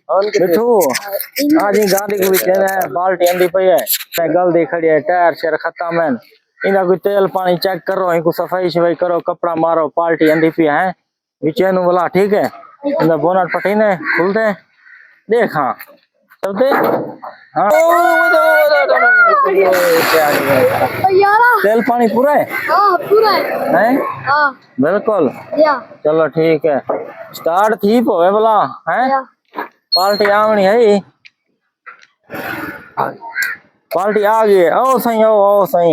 मिठू आज गाड़ी को भी बाल्टी अंदी पई है गल दी खड़ी है टायर शेर खत्म है इनका कोई तेल पानी चेक करो इनको सफाई शफाई करो कपड़ा मारो पाल्टी अंदी पी है विचे नु बोला ठीक है इनका बोनट पटीने खुल दे देख हाँ चल दे हाँ तेल पानी पूरा है पूरा है बिल्कुल चलो ठीक है स्टार्ट थी पोवे बोला है पार्टी आवनी है पार्टी आ गई ओ सही ओ सही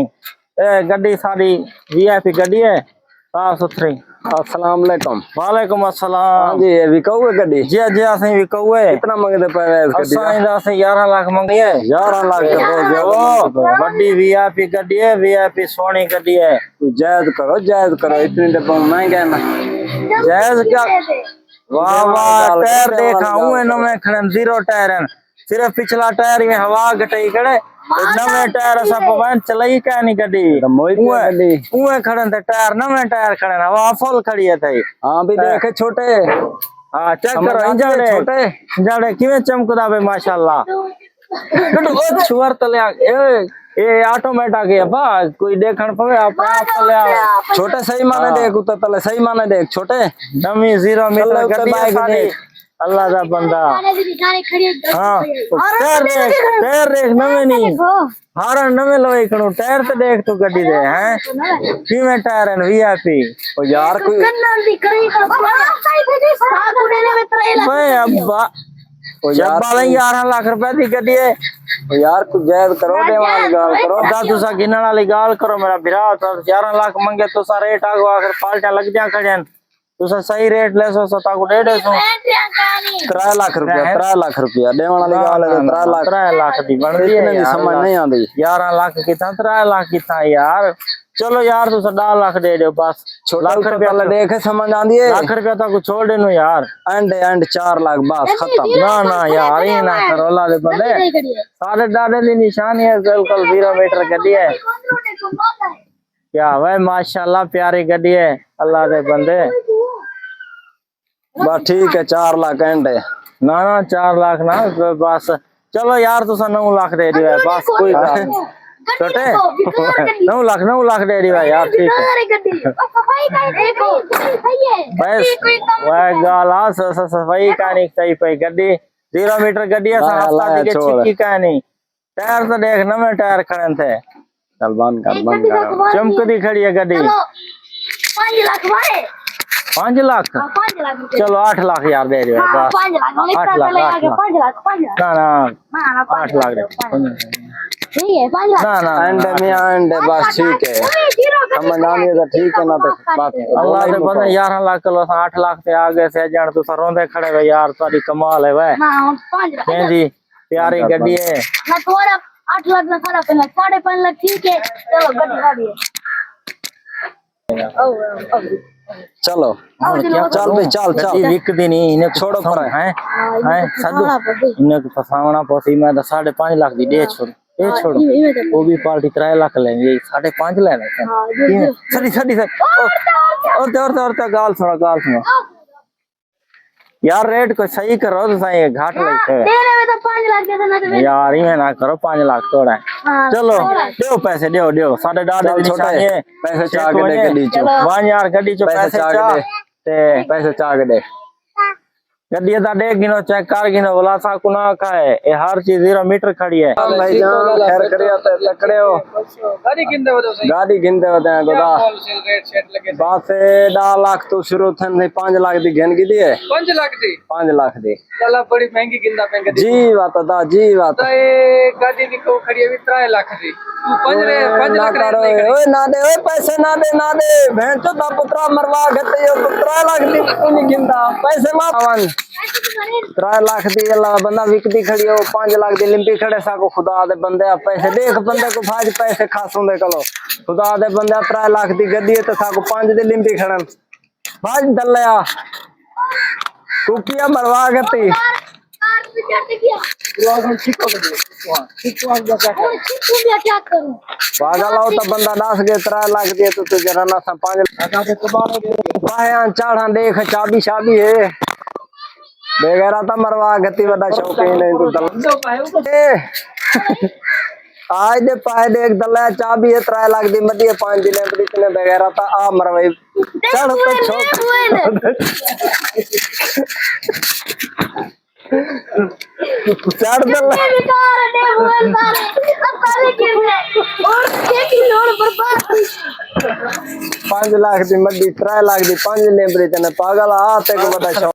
ए गड्डी सारी वीआईपी गड्डी है साफ सुथरी अस्सलाम वालेकुम। वालेकुम अस्सलाम जी विकाऊ है गड्डी जी जी सही विकाऊ है कितना मंगते पे इस गड्डी का सही 11 लाख मंगी है 11 लाख के वो बड़ी वीआईपी गड्डी है वीआईपी सोनी गड्डी है जायज करो इतनी तो महंगे है ना जायज क्या वाह वाह टायर देखा हूं नवे खड़न जीरो टायर है सिर्फ पिछला टायर में हवा घटई खड़े नवे टायर सब पवन चलाई का नहीं गड्डी उए खड़न थे टायर नवे टायर खड़े हवा फुल खड़ी है थई हां भी देखे छोटे हां चेक करो इंजन छोटे इंजन किवे चमकदा बे माशाल्लाह गड्डी ओ छुवर तले ए ऑटोमेटिक आ गया बा कोई देखण पवे अपने आप चले आवे छोटे सही माने देख उतर तले सही माने देख छोटे नवी जीरो मीटर गड्डी अल्लाह दा बंदा हां टायर देख नवे नहीं हारा नवे लवे कणो टायर तो देख तू गड्डी दे हैं किवे टायर है वीआईपी ओ यार कोई भाई अब्बा ओ यार 11 लाख रुपए दी गड्डी है ओ यार कुछ जायज करो दे वाली गाल करो दादू सा गिनन वाली गाल करो मेरा बिरा तो 11 लाख मंगे तो सा रेट आगो आखिर पाल्टा लग जा खड़न तो सा सही रेट ले सो ता को 1.5 3 लाख रुपया दे वाली गाल है 3 लाख दी बन रही है समझ नहीं आंदी 11 लाख कितना 3 लाख कितना यार चलो यार तू 10 लाख दे दो बस लाख रुपया देखे समझ आंदी है लाख रुपया तक छोड़ देनो यार एंड 4 लाख बस खत्म ना यार ये ना करो ला दे बंदे सारे दादे दी निशानी है बिल्कुल 0 मीटर गड्डी है क्या भाई माशाल्लाह प्यारी गड्डी है अल्लाह दे बंदे बस ठीक है 4 लाख एंड है ना 4 लाख ना बस चलो यार तू 9 लाख दे दिया बस कोई बात छोटे 9 लाख दे दिया यार ठीक है बस वह गाला सफाई का नहीं सही पे गड्डी 0 मीटर गड्डी है रास्ता दी के छिकी का नहीं टायर तो देख नवे टायर खड़े थे चल बंद कर चमकदी खड़ी है गड्डी 5 लाख मारे 5 लाख चलो 8 लाख यार दे रहे हो 8 लाख ना 8 लाख ना एंड में एंड बस ठीक है हम नानी तो ठीक है ना तो बात अल्लाह दे बंदे 11 लाख चलो 8 लाख ते आगे से जान तू रोंदे खड़े वे यार सारी कमाल है वे हां जी प्यारी गड्डी है ना थोड़ा 8 लाख ना 5.5 लाख ठीक है चलो गड्डी गाड़ी है चलो चल भाई चल विक दी नहीं इन्हें छोड़ो पर हैं साधु इन्हें को फसावना पसी मैं 5.5 लाख दी दे छोड़ो वो भी पार्टी 3 लाख लेंगे 5.5 लेना सड़ी और गाल सुनो यार रेट को सही करो तो सही घाट लगते तेरे में तो 5 लाख देना ना यार ये ना करो 5 लाख थोड़ा चलो दो पैसे दो साढ़े डाल छोटा है पैसे चाह के दे गड्डी चो वन यार गड्डी चो पैसे चाह ते पैसे चाह के दे गड्डी दा दे गिनो चेक कर गिनो बोला सा कुना का है ये हर चीज 0 मीटर खड़ी है भाई जान खैर करियो ते तकड़े हो गाड़ी गिनदे होते हैं गोदा बात से 10 लाख तो शुरू थे 5 लाख दी घेन की दी है 5 लाख दी चला बड़ी महंगी गिंदा पे जी बात दा जी बात तो ये गाड़ी दी को खड़ी है 3 लाख दी तू 5 लाख ओए ना दे ओए पैसे ना दे भें तो दा पुत्रा मरवा गते यो 3 लाख दी नहीं गिंदा पैसे मावन 3 लाख दी अल्लाह बंदा विकती खड़ी हो 5 लाख दी लिंपी खड़े सा को खुदा दे बंदे पैसे देख बंदे को भाज पैसे खासों दे कलो खुदा दे बंदे 3 लाख दी गड्डी है तो सा को 5 दी लिंपी खड़न भाज दलया कुकिया मरवा गती पागल हो तो बंदा 10 के 3 लाख दिए तो तू जरा ना सा 5 लाख चढ़ा देख चाबी है बेगैरा था मरवा गति बड़ा शौकीन है तू दल दो पाए आज दे पाए दे एक दल चाबी है 3 लाख दी मदी 5 दिन बड़ी तने बेगैरा था आ मरवाई चढ़ तो छोक चढ़ दल बेकार ने बोल तारे अब तारे गिर गए और एक लोड बर्बाद 5 लाख दी मदी 3 लाख दी 5 दिन बड़ी तने पागल आ ते को बड़ा